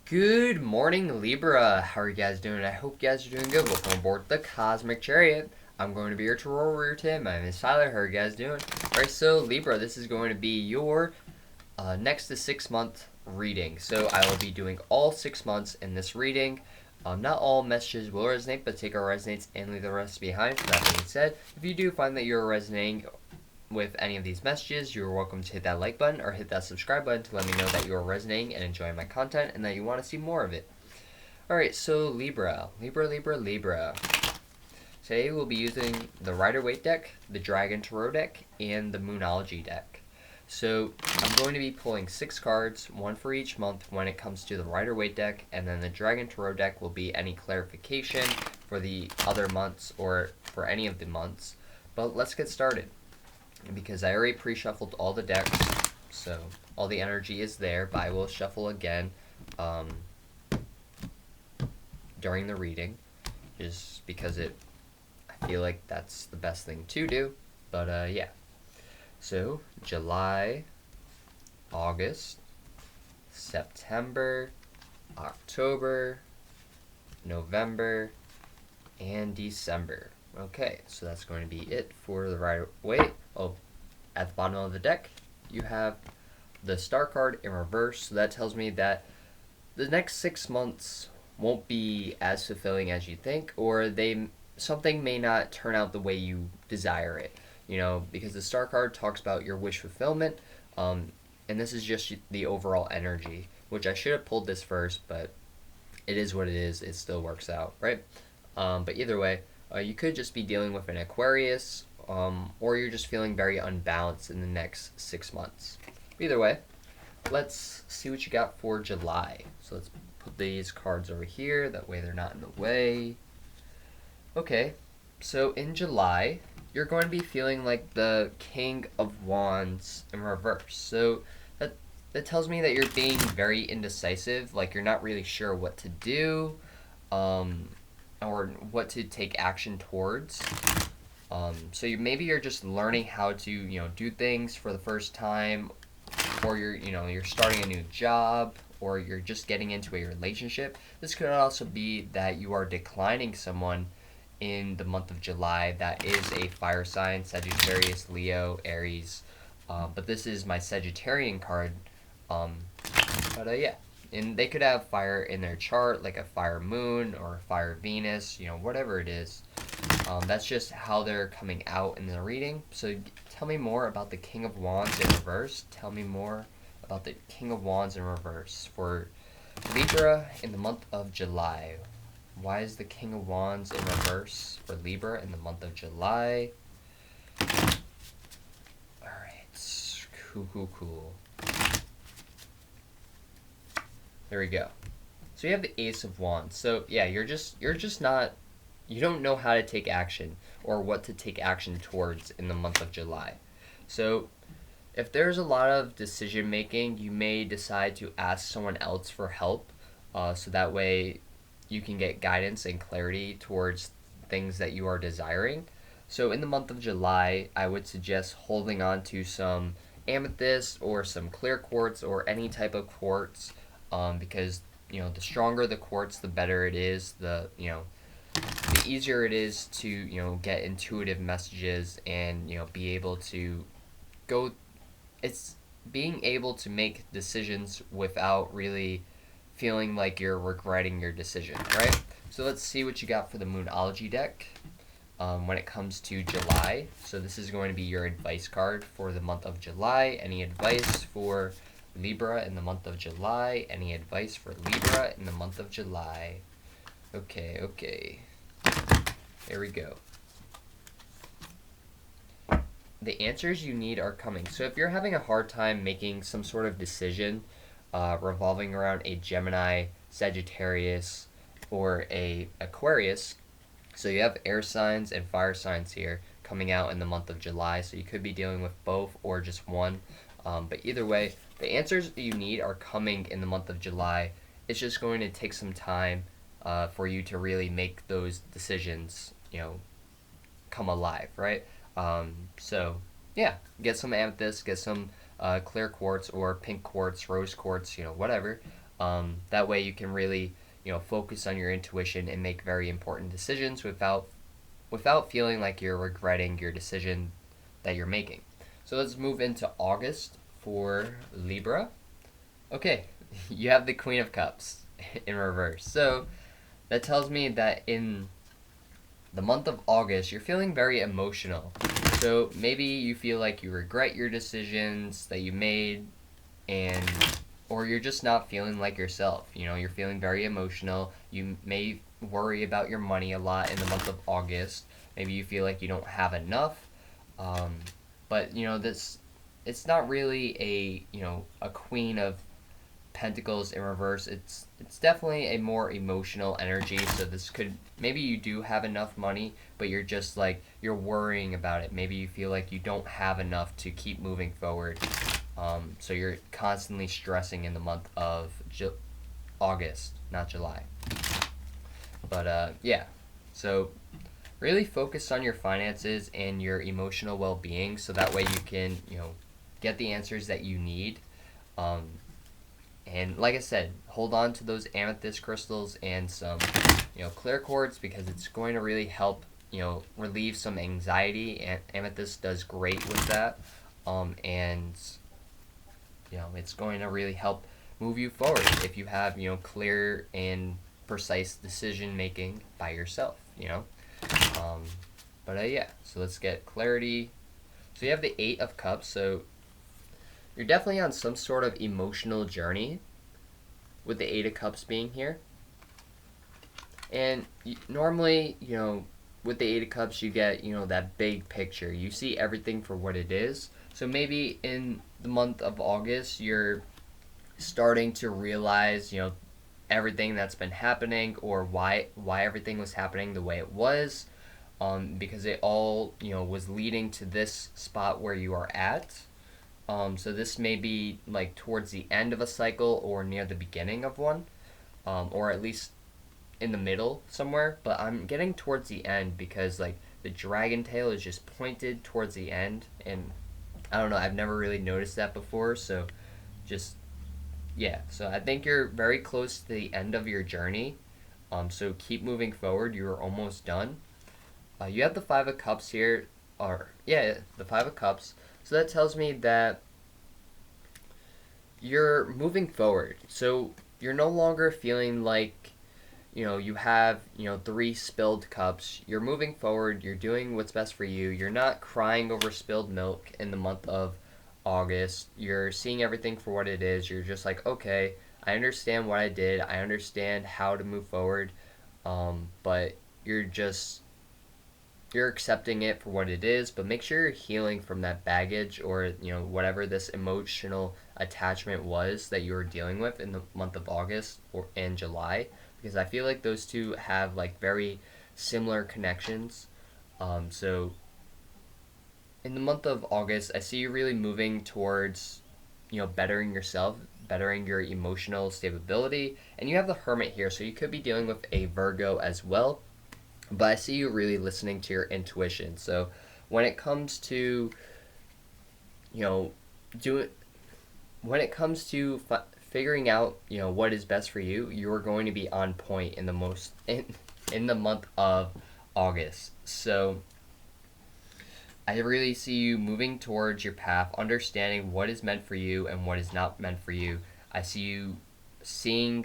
Good morning, Libra. How are you guys doing? I hope you guys are doing good. Welcome aboard the Cosmic Chariot. I'm going to be your tarot reader today. My name is Tyler. How are you guys doing? Alright, so Libra, this is going to be your next to 6 month reading. So I will be doing all 6 months in this reading. Not all messages will resonate, but take our resonates and leave the rest behind. So that being said, if you do find that you're resonating with any of these messages, you're welcome to hit that like button or hit that subscribe button to let me know that you are resonating and enjoying my content and that you want to see more of it. Alright, so Libra. Today we'll be using the Rider-Waite deck, the Dragon Tarot deck, and the Moonology deck. So I'm going to be pulling 6 cards, one for each month when it comes to the Rider-Waite deck, and then the Dragon Tarot deck will be any clarification for the other months or for any of the months. But let's get started, because I already pre-shuffled all the decks, so all the energy is there, but I will shuffle again during the reading, just because I feel like that's the best thing to do. But yeah. So July, August, September, October, November, and December. Okay, so that's going to be it for the Rider-Waite. Oh, at the bottom of the deck, you have the Star card in reverse. So that tells me that the next 6 months won't be as fulfilling as you think, or something may not turn out the way you desire it. You know, because the Star card talks about your wish fulfillment, and this is just the overall energy, which I should have pulled this first, but it is what it is. It still works out, right? But either way, you could just be dealing with an Aquarius, or you're just feeling very unbalanced in the next 6 months. Either way, let's see what you got for July. So let's put these cards over here, that way they're not in the way. Okay, so in July, you're going to be feeling like the King of Wands in reverse. So that tells me that you're being very indecisive, like you're not really sure what to do, or what to take action towards. So maybe you're just learning how to do things for the first time, or you're starting a new job, or you're just getting into a relationship. This could also be that you are declining someone in the month of July that is a fire sign, Sagittarius, Leo, Aries. But this is my Sagittarian card. Yeah. And they could have fire in their chart, like a fire moon or a fire Venus, whatever it is. That's just how they're coming out in the reading. So tell me more about the King of Wands in reverse. Tell me more about the King of Wands in reverse for Libra in the month of July. Why is the King of Wands in reverse for Libra in the month of July? Alright, cool. There we go. So you have the Ace of Wands. So yeah, you're just not, you don't know how to take action or what to take action towards in the month of July. So if there's a lot of decision making, you may decide to ask someone else for help, so that way you can get guidance and clarity towards things that you are desiring. So in the month of July, I would suggest holding on to some amethyst or some clear quartz or any type of quartz, because the stronger the quartz, the better it is. The easier it is to get intuitive messages and be able to go. It's being able to make decisions without really feeling like you're regretting your decision, right? So let's see what you got for the Moonology deck when it comes to July. So this is going to be your advice card for the month of July. Any advice for Libra in the month of July? Any advice for Libra in the month of July? Okay. There we go. The answers you need are coming. So if you're having a hard time making some sort of decision revolving around a Gemini, Sagittarius, or a Aquarius, so you have air signs and fire signs here coming out in the month of July, so you could be dealing with both or just one. But either way, the answers that you need are coming in the month of July. It's just going to take some time for you to really make those decisions, come alive, right? So yeah, get some amethyst, get some clear quartz or pink quartz, rose quartz, whatever. That way you can really, focus on your intuition and make very important decisions without feeling like you're regretting your decision that you're making. So let's move into August for Libra. Okay, you have the Queen of Cups in reverse. So that tells me that in the month of August, you're feeling very emotional. So maybe you feel like you regret your decisions that you made, and or you're just not feeling like yourself. You're feeling very emotional. You may worry about your money a lot in the month of August. Maybe you feel like you don't have enough. But this it's not really a Queen of Pentacles in reverse. It's definitely a more emotional energy. So this could, maybe you do have enough money, but you're just like, you're worrying about it. Maybe you feel like you don't have enough to keep moving forward. So you're constantly stressing in the month of August, not July. But yeah, so really focus on your finances and your emotional well-being, so that way you can get the answers that you need. And like I said, hold on to those amethyst crystals and some clear quartz, because it's going to really help relieve some anxiety, and amethyst does great with that. And it's going to really help move you forward if you have clear and precise decision making by yourself. But yeah, so let's get clarity. So you have the Eight of Cups. So you're definitely on some sort of emotional journey with the Eight of Cups being here. And normally, with the Eight of Cups, you get, that big picture. You see everything for what it is. So maybe in the month of August, you're starting to realize, everything that's been happening, or why everything was happening the way it was, because it all, was leading to this spot where you are at. So this may be like towards the end of a cycle or near the beginning of one, or at least in the middle somewhere. But I'm getting towards the end because like the dragon tail is just pointed towards the end, and I don't know, I've never really noticed that before. So just, yeah, so I think you're very close to the end of your journey. So keep moving forward. You're almost done. You have the Five of Cups here, or yeah, the Five of Cups. So that tells me that you're moving forward. So you're no longer feeling like, you have, three spilled cups. You're moving forward. You're doing what's best for you. You're not crying over spilled milk in the month of August. You're seeing everything for what it is. You're just like, okay, I understand what I did. I understand how to move forward. But you're accepting it for what it is, but make sure you're healing from that baggage, or whatever this emotional attachment was that you were dealing with in the month of August or in July, because I feel like those two have like very similar connections. So in the month of August, I see you really moving towards bettering yourself, bettering your emotional stability, and you have the Hermit here, so you could be dealing with a Virgo as well. But I see you really listening to your intuition. So when it comes to, do it, when it comes to figuring out, what is best for you, you are going to be on point in the month of August. So I really see you moving towards your path, understanding what is meant for you and what is not meant for you. I see you seeing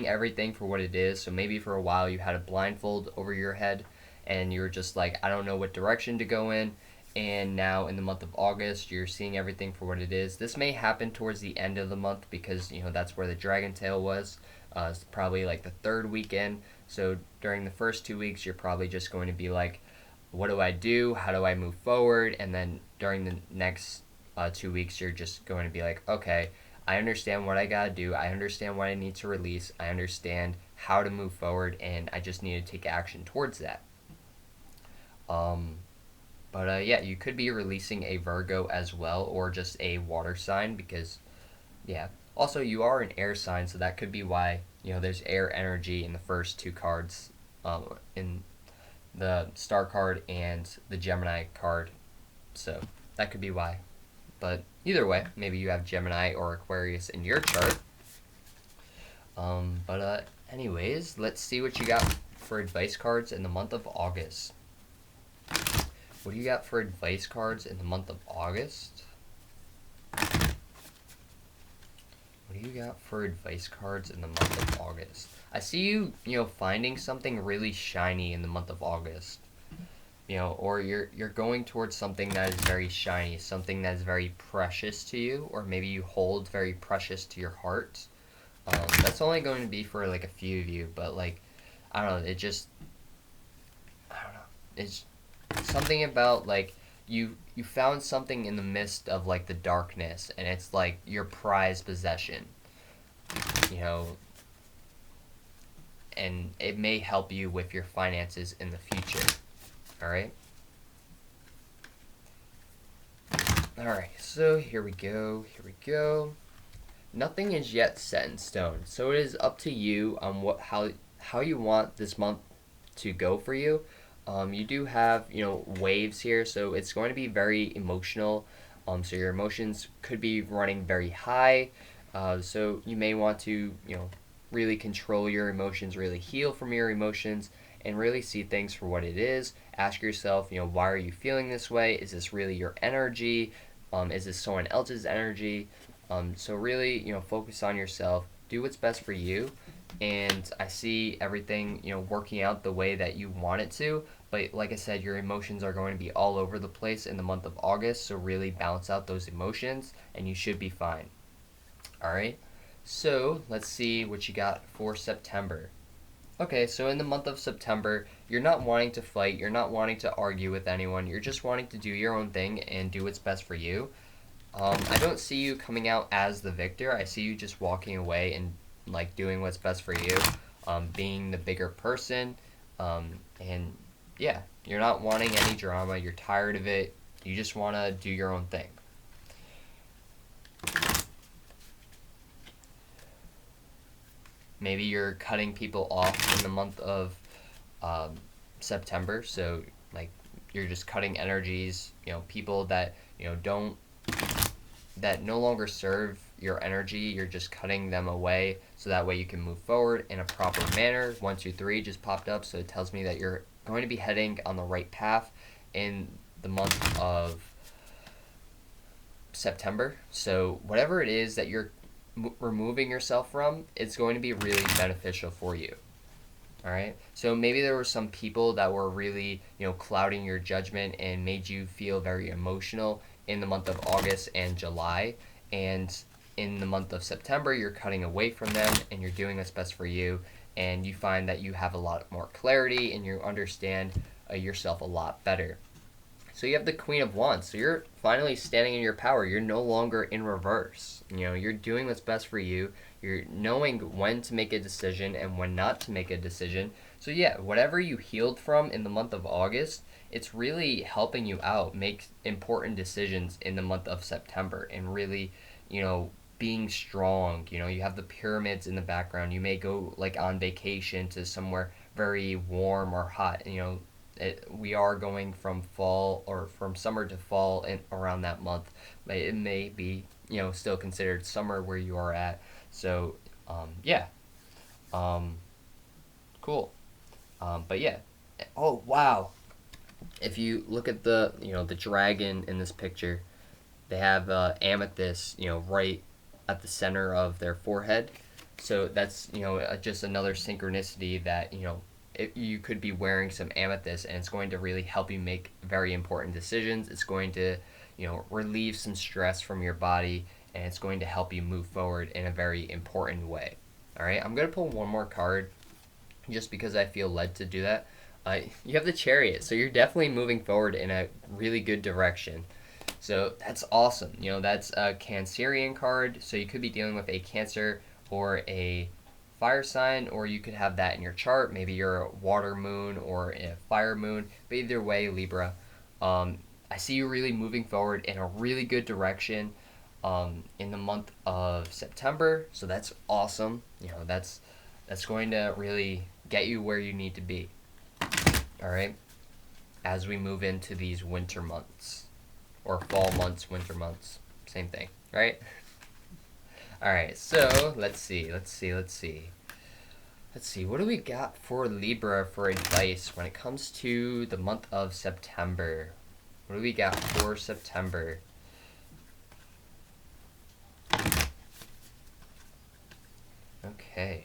everything for what it is. So maybe for a while you had a blindfold over your head and you were just like, I don't know what direction to go in. And now in the month of August, you're seeing everything for what it is. This may happen towards the end of the month because, that's where the dragon tail was. It's probably like the third weekend. So during the first 2 weeks, you're probably just going to be like, what do I do? How do I move forward? And then during the next 2 weeks, you're just going to be like, okay, I understand what I gotta do. I understand what I need to release. I understand how to move forward, and I just need to take action towards that. But yeah, you could be releasing a Virgo as well, or just a water sign, because, yeah. Also, you are an air sign, so that could be why, there's air energy in the first two cards, in the Star card and the Gemini card. So that could be why. But Either way, maybe you have Gemini or Aquarius in your chart. Anyways, let's see what you got for advice cards in the month of August. What do you got for advice cards in the month of August? What do you got for advice cards in the month of August? I see you, finding something really shiny in the month of August. Or you're going towards something that is very shiny, something that is very precious to you, or maybe you hold very precious to your heart. That's only going to be for like a few of you, but like, I don't know, it's something about like you found something in the midst of like the darkness, and it's like your prized possession, and it may help you with your finances in the future. Alright, so here we go. Nothing is yet set in stone, so it is up to you on how you want this month to go for you. You do have waves here, so it's going to be very emotional. So your emotions could be running very high. So you may want to really control your emotions, really heal from your emotions, and really see things for what it is. Ask yourself, why are you feeling this way? Is this really your energy? Is this someone else's energy? So really, focus on yourself. Do what's best for you. And I see everything, working out the way that you want it to. But like I said, your emotions are going to be all over the place in the month of August. So really balance out those emotions, and you should be fine. All right. So let's see what you got for September. Okay, so in the month of September, you're not wanting to fight, you're not wanting to argue with anyone, you're just wanting to do your own thing and do what's best for you. I don't see you coming out as the victor. I see you just walking away and like doing what's best for you, being the bigger person, and yeah, you're not wanting any drama. You're tired of it. You just want to do your own thing. Maybe you're cutting people off in the month of September, so like you're just cutting energies, people that don't that no longer serve your energy. You're just cutting them away, so that way you can move forward in a proper manner. 1, 2, 3 just popped up, so it tells me that you're going to be heading on the right path in the month of September. So whatever it is that you're removing yourself from, it's going to be really beneficial for you. All right, so maybe there were some people that were really clouding your judgment and made you feel very emotional in the month of August and July, and in the month of September you're cutting away from them and you're doing what's best for you, and you find that you have a lot more clarity and you understand yourself a lot better. So you have the Queen of Wands. So you're finally standing in your power. You're no longer in reverse. You're doing what's best for you. You're knowing when to make a decision and when not to make a decision. So yeah, whatever you healed from in the month of August, it's really helping you out make important decisions in the month of September, and really, being strong. You have the pyramids in the background. You may go like on vacation to somewhere very warm or hot. We are going from fall or from summer to fall in around that month, but it may be still considered summer where you are at. So yeah, cool. But yeah, oh wow, if you look at the the dragon in this picture, they have amethyst right at the center of their forehead. So that's just another synchronicity that you could be wearing some amethyst, and it's going to really help you make very important decisions. It's going to relieve some stress from your body, and it's going to help you move forward in a very important way. All right, I'm going to pull one more card just because I feel led to do that. You have the Chariot, so you're definitely moving forward in a really good direction. So that's awesome. That's a Cancerian card, so you could be dealing with a Cancer or a fire sign, or you could have that in your chart. Maybe you're a water moon or a fire moon, but either way, Libra, I see you really moving forward in a really good direction in the month of September. So that's awesome. That's going to really get you where you need to be. All right, as we move into these winter months, or fall months, winter months, same thing, right? Alright, so let's see. What do we got for Libra for advice when it comes to the month of September? What do we got for September? Okay.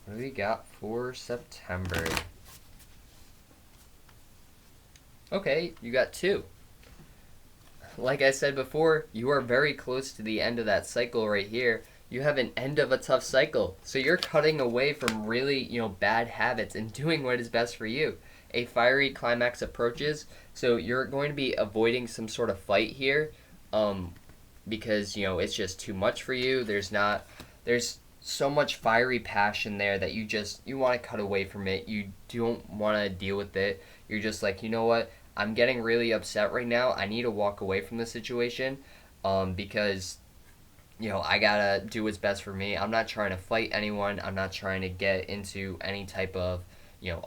What do we got for September? Okay, you got 2. Like I said before, you are very close to the end of that cycle right here. You have an end of a tough cycle. So you're cutting away from really, bad habits and doing what is best for you. A fiery climax approaches, so you're going to be avoiding some sort of fight here, because, it's just too much for you. There's so much fiery passion there that you want to cut away from it. You don't want to deal with it. You're just like, you know what? I'm getting really upset right now. I need to walk away from the situation, because, I gotta do what's best for me. I'm not trying to fight anyone. I'm not trying to get into any type of,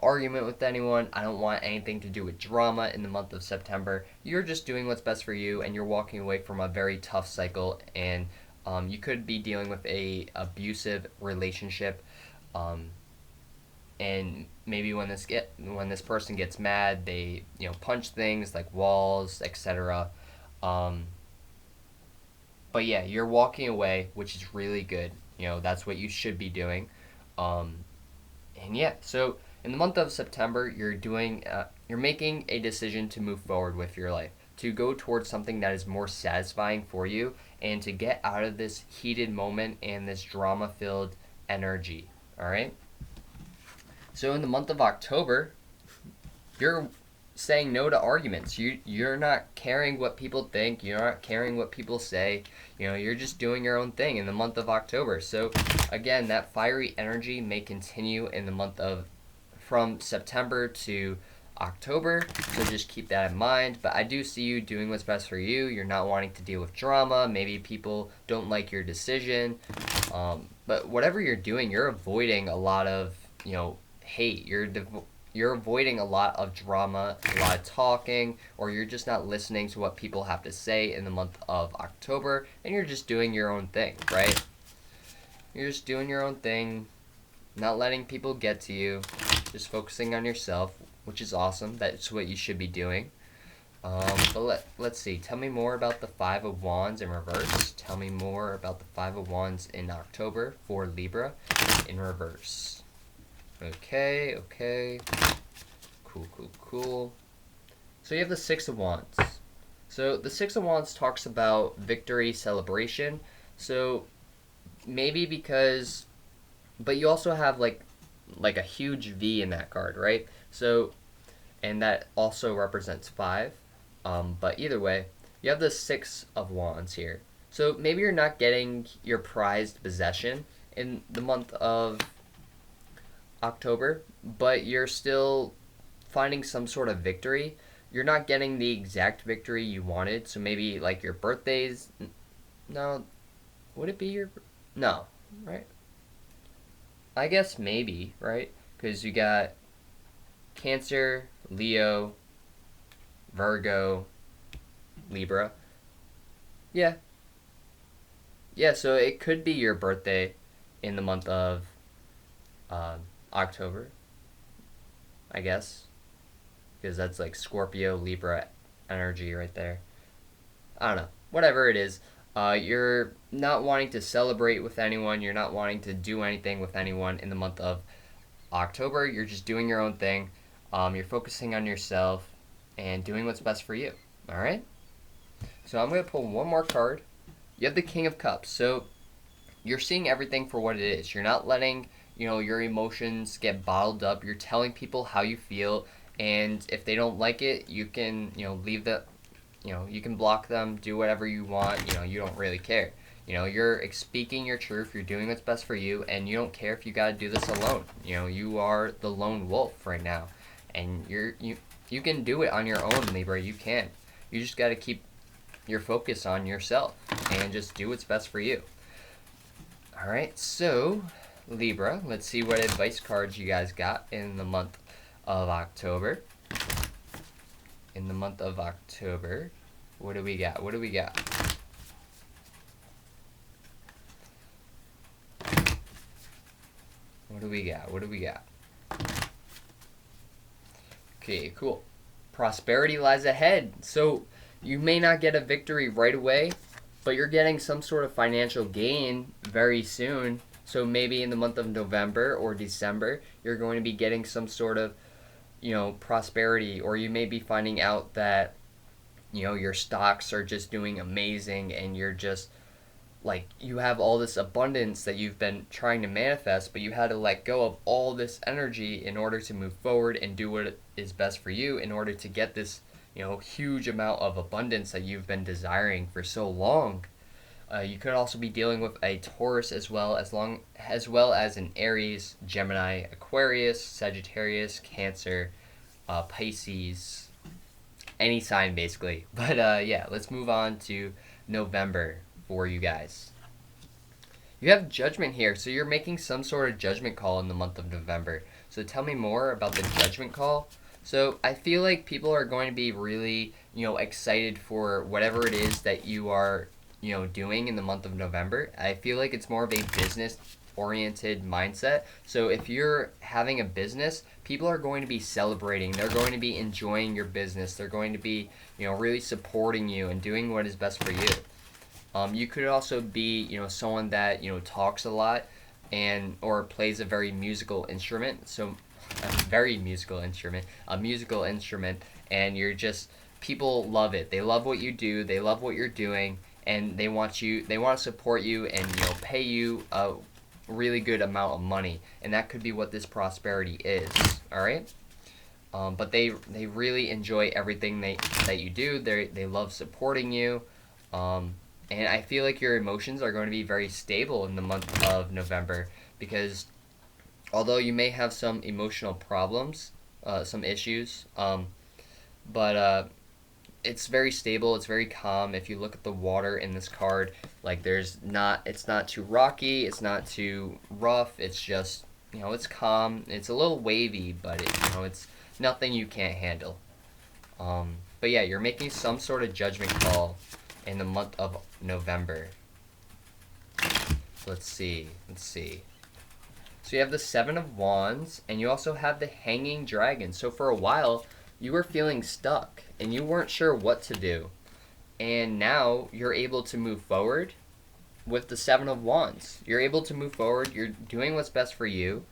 argument with anyone. I don't want anything to do with drama in the month of September. You're just doing what's best for you, and you're walking away from a very tough cycle, and you could be dealing with a abusive relationship, and maybe when this person gets mad, they punch things like walls, etc. But yeah, you're walking away, which is really good. That's what you should be doing. And yeah, so in the month of September, you're making a decision to move forward with your life, to go towards something that is more satisfying for you, and to get out of this heated moment and this drama-filled energy. All right. So in the month of October, you're saying no to arguments. You're not caring what people think. You're not caring what people say. You're just doing your own thing in the month of October. So again, that fiery energy may continue in the month of from September to October. So just keep that in mind. But I do see you doing what's best for you. You're not wanting to deal with drama. Maybe people don't like your decision. But whatever you're doing, you're avoiding a lot of hate. You're avoiding a lot of drama, a lot of talking, or you're just not listening to what people have to say in the month of October, and you're just doing your own thing, right? You're just doing your own thing, not letting people get to you, just focusing on yourself, which is awesome. That's what you should be doing. But let's see. Tell me more about the 5 of Wands in reverse. Tell me more about the 5 of Wands in October for Libra in reverse. Okay. Cool. So you have the 6 of Wands. So the 6 of Wands talks about victory, celebration. So maybe but you also have like a huge V in that card, right? So, and that also represents 5. But either way, you have the 6 of Wands here. So maybe you're not getting your prized possession in the month of October, but you're still finding some sort of victory. You're not getting the exact victory you wanted, so maybe like your birthdays. No, would it be your? No, right? I guess maybe, right? Because you got Cancer, Leo, Virgo, Libra. Yeah. So it could be your birthday in the month of October, I guess, because that's like Scorpio, Libra energy right there. I don't know. Whatever it is, you're not wanting to celebrate with anyone. You're not wanting to do anything with anyone in the month of October. You're just doing your own thing. You're focusing on yourself and doing what's best for you. All right? So I'm going to pull one more card. You have the King of Cups. So you're seeing everything for what it is. You're not letting your emotions get bottled up. You're telling people how you feel, and if they don't like it, you can leave the you can block them, do whatever you want. You don't really care. You're speaking your truth. You're doing what's best for you, and you don't care if you got to do this alone. You are the lone wolf right now, and you can do it on your own, Libra. You can. You just got to keep your focus on yourself and just do what's best for you. All right, so Libra, let's see what advice cards you guys got in the month of October. What do we got? What do we got? What do we got? What do we got? Okay, cool. Prosperity lies ahead. So you may not get a victory right away, but you're getting some sort of financial gain very soon. So maybe in the month of November or December, you're going to be getting some sort of, prosperity, or you may be finding out that, your stocks are just doing amazing and you're just like you have all this abundance that you've been trying to manifest, but you had to let go of all this energy in order to move forward and do what is best for you in order to get this, huge amount of abundance that you've been desiring for so long. You could also be dealing with a Taurus as well as an Aries, Gemini, Aquarius, Sagittarius, Cancer, Pisces, any sign basically. But yeah, let's move on to November for you guys. You have Judgment here, so you're making some sort of judgment call in the month of November. So tell me more about the judgment call. So I feel like people are going to be really, excited for whatever it is that you are, doing in the month of November. I feel like it's more of a business oriented mindset. So if you're having a business, people are going to be celebrating. They're going to be enjoying your business. They're going to be, really supporting you and doing what is best for you. You could also be, someone that, talks a lot or plays a very musical instrument. So a musical instrument, and you're just, people love it. They love what you do. They love what you're doing, and they want to support you and, pay you a really good amount of money. And that could be what this prosperity is. All right. But they really enjoy everything that you do. They love supporting you. And I feel like your emotions are going to be very stable in the month of November, because although you may have some emotional problems, some issues, but it's very stable, it's very calm. If you look at the water in this card, like it's not too rocky, it's not too rough, it's just, it's calm. It's a little wavy, but it's nothing you can't handle. But yeah, you're making some sort of judgment call in the month of November. Let's see. So you have the Seven of Wands, and you also have the Hanging Dragon. So for a while, you were feeling stuck, and you weren't sure what to do. And now you're able to move forward with the Seven of Wands. You're able to move forward. You're doing what's best for you.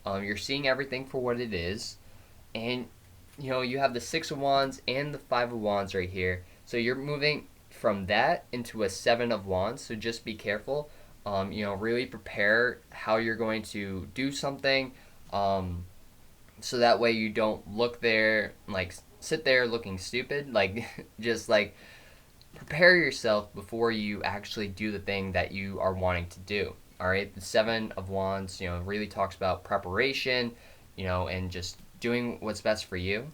You're seeing everything for what it is. And, you have the Six of Wands and the Five of Wands right here. So you're moving from that into a Seven of Wands. So just be careful. Really prepare how you're going to do something. So that way you don't sit there looking stupid. Just prepare yourself before you actually do the thing that you are wanting to do. All right. The Seven of Wands, really talks about preparation, and just doing what's best for you.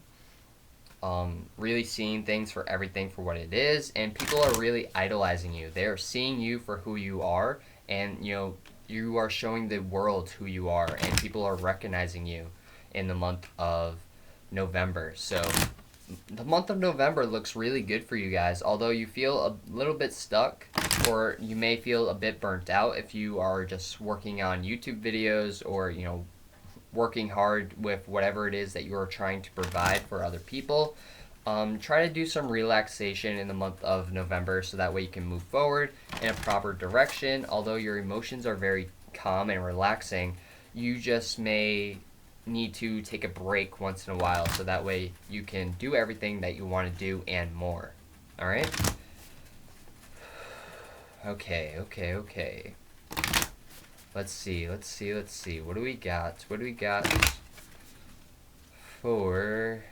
Really seeing things for everything for what it is, and people are really idolizing you. They are seeing you for who you are, and you are showing the world who you are, and people are recognizing you in the month of November. So the month of November looks really good for you guys, although you feel a little bit stuck, or you may feel a bit burnt out if you are just working on YouTube videos, or working hard with whatever it is that you are trying to provide for other people. Try to do some relaxation in the month of November, so that way you can move forward in a proper direction. Although your emotions are very calm and relaxing, you just may need to take a break once in a while, so that way you can do everything that you want to do and more. All right? Okay. Let's see. What do we got for...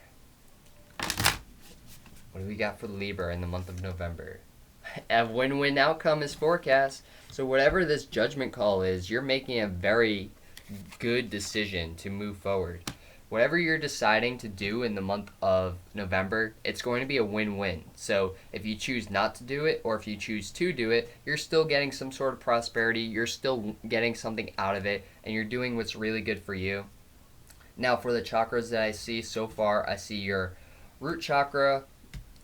What do we got for Libra in the month of November? A win-win outcome is forecast. So whatever this judgment call is, you're making a very good decision to move forward. Whatever you're deciding to do in the month of November, it's going to be a win-win. So if you choose not to do it, or if you choose to do it, you're still getting some sort of prosperity. You're still getting something out of it, and you're doing what's really good for you. Now for the chakras that I see so far, I see your root chakra,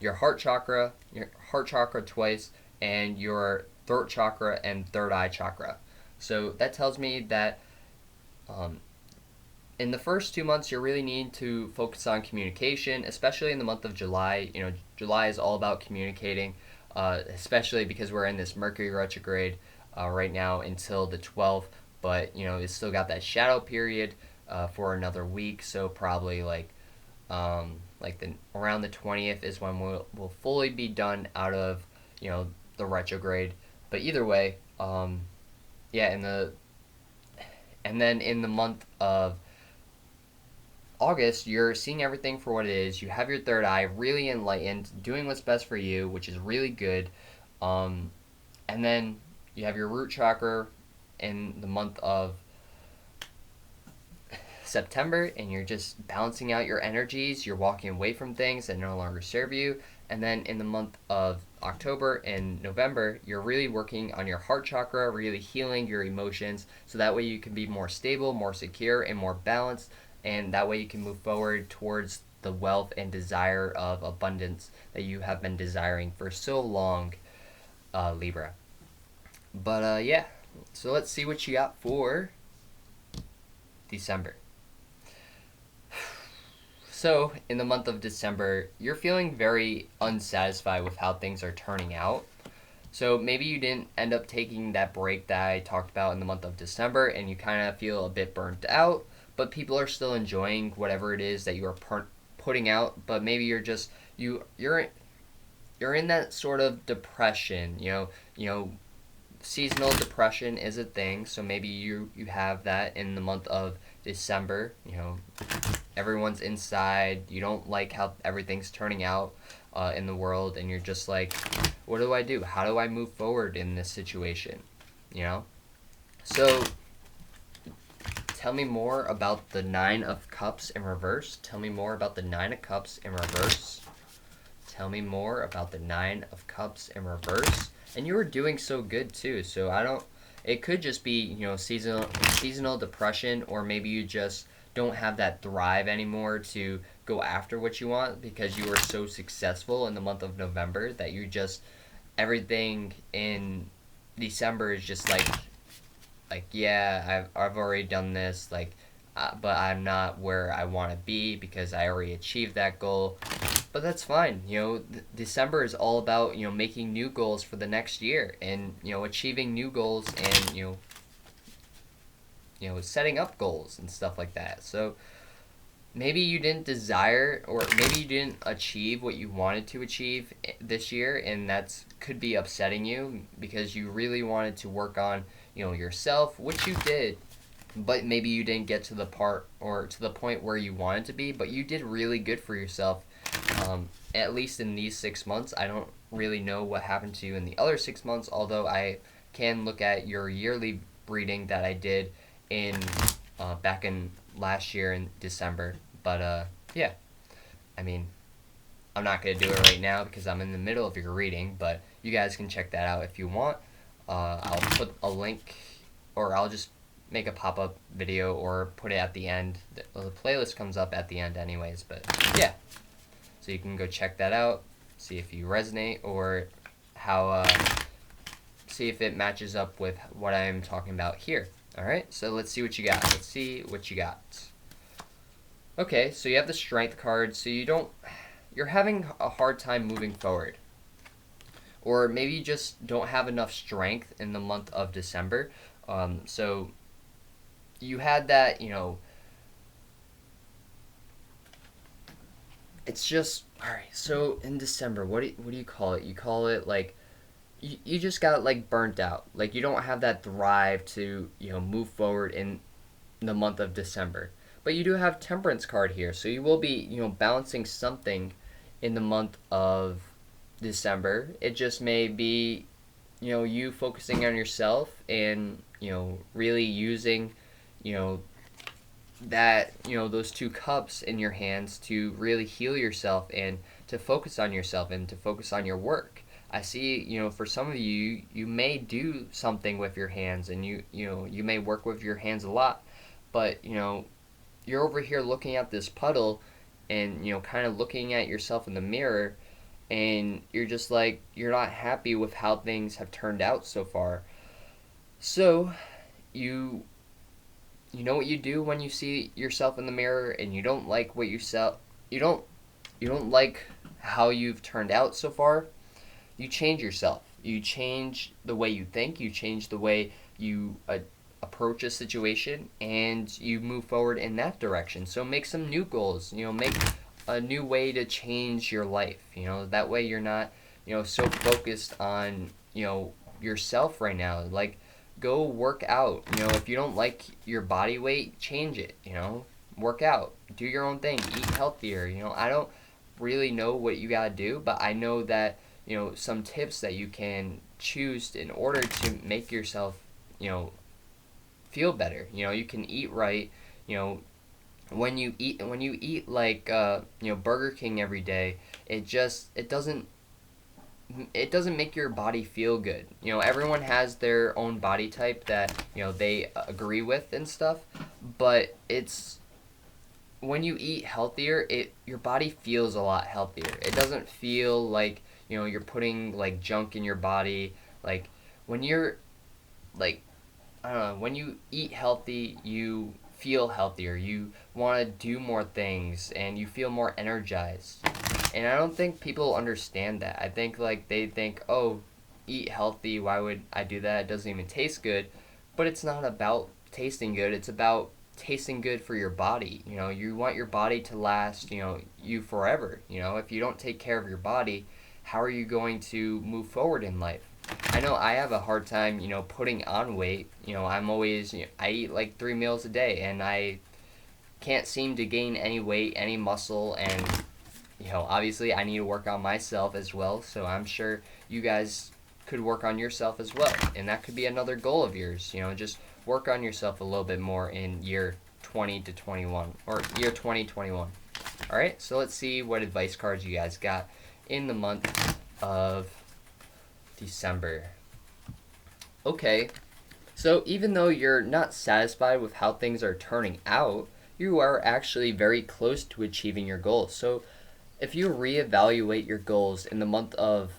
your heart chakra twice, and your throat chakra and third eye chakra. So that tells me that in the first 2 months, you're really needing to focus on communication, especially in the month of July. July is all about communicating, especially because we're in this Mercury retrograde right now until the 12th. But it's still got that shadow period for another week. So probably around the 20th is when we'll fully be done out of the retrograde. But either way, yeah, and then in the month of August, you're seeing everything for what it is. You have your third eye really enlightened, doing what's best for you, which is really good. And then you have your root chakra in the month of September, and you're just balancing out your energies. You're walking away from things that no longer serve you. And then in the month of October and November, you're really working on your heart chakra, really healing your emotions, so that way you can be more stable, more secure, and more balanced, and that way you can move forward towards the wealth and desire of abundance that you have been desiring for so long, Libra. But yeah, so let's see what you got for December. So, in the month of December, you're feeling very unsatisfied with how things are turning out. So, maybe you didn't end up taking that break that I talked about in the month of December, and you kind of feel a bit burnt out, but people are still enjoying whatever it is that you are putting out, but maybe you're just, you're in that sort of depression, seasonal depression is a thing, so maybe you have that in the month of December. Everyone's inside, you don't like how everything's turning out in the world, and you're just like, what do I do? How do I move forward in this situation? So tell me more about the Nine of Cups in reverse. Tell me more about the Nine of Cups in reverse. Tell me more about the Nine of Cups in reverse. And you were doing so good too, so it could just be, seasonal depression, or maybe you just don't have that drive anymore to go after what you want because you were so successful in the month of November that everything in December is just like yeah, I've already done this, but I'm not where I want to be because I already achieved that goal. But that's fine. December is all about, making new goals for the next year, and, achieving new goals, and, setting up goals and stuff like that. So maybe you didn't desire, or maybe you didn't achieve what you wanted to achieve this year, and that could be upsetting you because you really wanted to work on, yourself, which you did. But maybe you didn't get to the point where you wanted to be, but you did really good for yourself. At least in these 6 months. I don't really know what happened to you in the other 6 months, although I can look at your yearly reading that I did in back in last year in December. But yeah, I mean, I'm not going to do it right now because I'm in the middle of your reading, but you guys can check that out if you want. I'll put a link, or I'll just make a pop-up video or put it at the end. The playlist comes up at the end anyways, but yeah. So you can go check that out, see if you resonate, or see if it matches up with what I'm talking about here. Alright, so let's see what you got. Okay, so you have the Strength card, so you're having a hard time moving forward. Or maybe you just don't have enough strength in the month of December. So you had that, it's just, alright, so in December, what do you call it? You call it, you just got, burnt out. You don't have that drive to, move forward in the month of December. But you do have Temperance card here, so you will be, balancing something in the month of December. It just may be, you focusing on yourself and, really using, that those two cups in your hands to really heal yourself and to focus on yourself and to focus on your work. I see, for some of you, you may do something with your hands, and you may work with your hands a lot, but you're over here looking at this puddle and kind of looking at yourself in the mirror, and you're just like, you're not happy with how things have turned out so far. So you know what you do when you see yourself in the mirror and you don't like what you don't you don't like how you've turned out so far. You change yourself. You change the way you think. You change the way you approach a situation, and you move forward in that direction. So make some new goals. Make a new way to change your life. That way you're not so focused on yourself right now. Like, go work out. If you don't like your body weight, change it. Work out. Do your own thing. Eat healthier. I don't really know what you gotta do, but I know that some tips that you can choose in order to make yourself feel better. You can eat right. When you eat like Burger King every day, it doesn't make your body feel good. Everyone has their own body type that they agree with and stuff, but it's when you eat healthier, your body feels a lot healthier. It doesn't feel like you're putting like junk in your body. Like, when you're like, I don't know, when you eat healthy, you feel healthier. You want to do more things, and you feel more energized. And I don't think people understand that. I think like they think, oh, eat healthy. Why would I do that? It doesn't even taste good. But it's not about tasting good. It's about tasting good for your body. You want your body to last, you forever. If you don't take care of your body, how are you going to move forward in life? I know I have a hard time, putting on weight. I'm always, I eat like 3 meals a day, and I can't seem to gain any weight, any muscle, and obviously I need to work on myself as well. So I'm sure you guys could work on yourself as well, and that could be another goal of yours. Just work on yourself a little bit more in year 20 to 21 or year 2021. All right, so let's see what advice cards you guys got in the month of December. Okay, so even though you're not satisfied with how things are turning out, you are actually very close to achieving your goals. So if you reevaluate your goals in the month of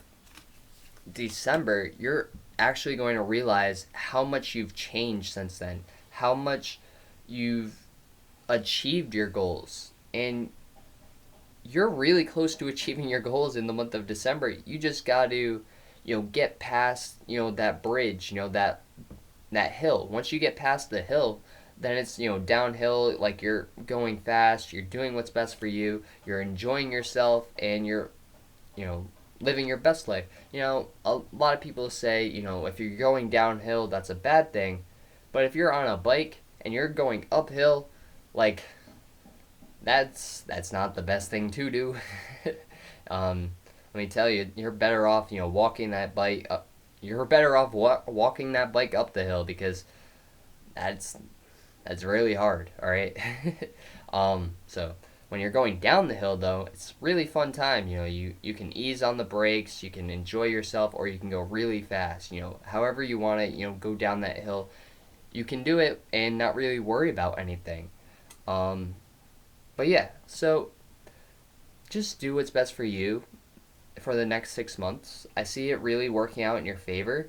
December, you're actually going to realize how much you've changed since then, how much you've achieved your goals. And you're really close to achieving your goals in the month of December. You just got to, get past, that bridge, that hill. Once you get past the hill, then it's, downhill. Like, you're going fast, you're doing what's best for you, you're enjoying yourself, and you're, living your best life. A lot of people say, if you're going downhill, that's a bad thing. But if you're on a bike and you're going uphill, like, that's not the best thing to do. Let me tell you, you're better off, walking that bike up. You're better off walking that bike up the hill, because that's really hard. All right. So when you're going down the hill, though, it's really fun time. You can ease on the brakes, you can enjoy yourself, or you can go really fast. However you want to, go down that hill, you can do it and not really worry about anything. But yeah, so just do what's best for you for the next 6 months. I see it really working out in your favor.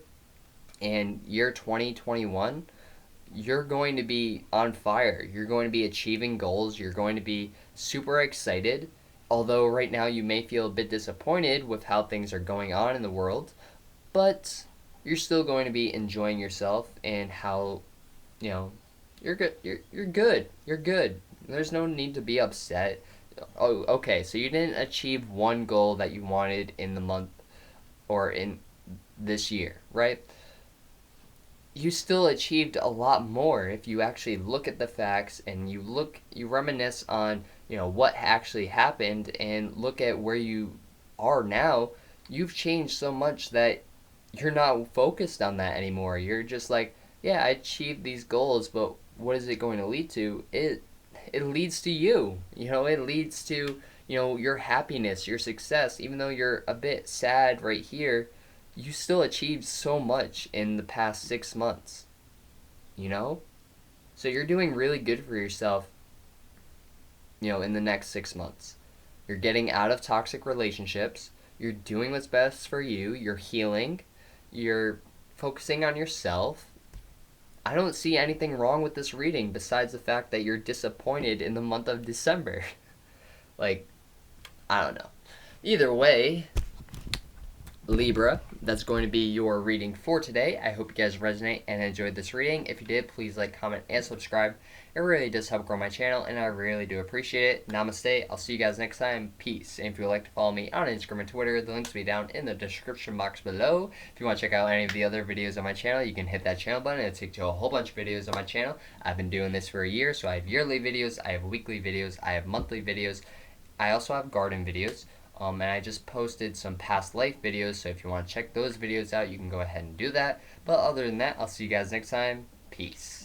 And year 2021, you're going to be on fire. You're going to be achieving goals. You're going to be super excited. Although right now you may feel a bit disappointed with how things are going on in the world, but you're still going to be enjoying yourself and how, you're good. You're good. You're good. There's no need to be upset. Oh, okay, so you didn't achieve one goal that you wanted in the month or in this year, right? You still achieved a lot more if you actually look at the facts and you reminisce on, what actually happened, and look at where you are now. You've changed so much that you're not focused on that anymore. You're just like, yeah, I achieved these goals, but what is it going to lead to? It leads to you. It leads to, your happiness, your success. Even though you're a bit sad right here, you still achieved so much in the past 6 months. So you're doing really good for yourself, in the next 6 months. You're getting out of toxic relationships. You're doing what's best for you. You're healing. You're focusing on yourself. I don't see anything wrong with this reading besides the fact that you're disappointed in the month of December. Like, I don't know. Either way, Libra, that's going to be your reading for today. I hope you guys resonate and enjoyed this reading. If you did, please like, comment, and subscribe. It really does help grow my channel, and I really do appreciate it. Namaste. I'll see you guys next time. Peace. And if you would like to follow me on Instagram and Twitter, the links will be down in the description box below. If you want to check out any of the other videos on my channel, you can hit that channel button. It'll take you to a whole bunch of videos on my channel. I've been doing this for a year, so I have yearly videos, I have weekly videos, I have monthly videos. I also have garden videos. And I just posted some past life videos, so if you want to check those videos out, you can go ahead and do that. But other than that, I'll see you guys next time. Peace.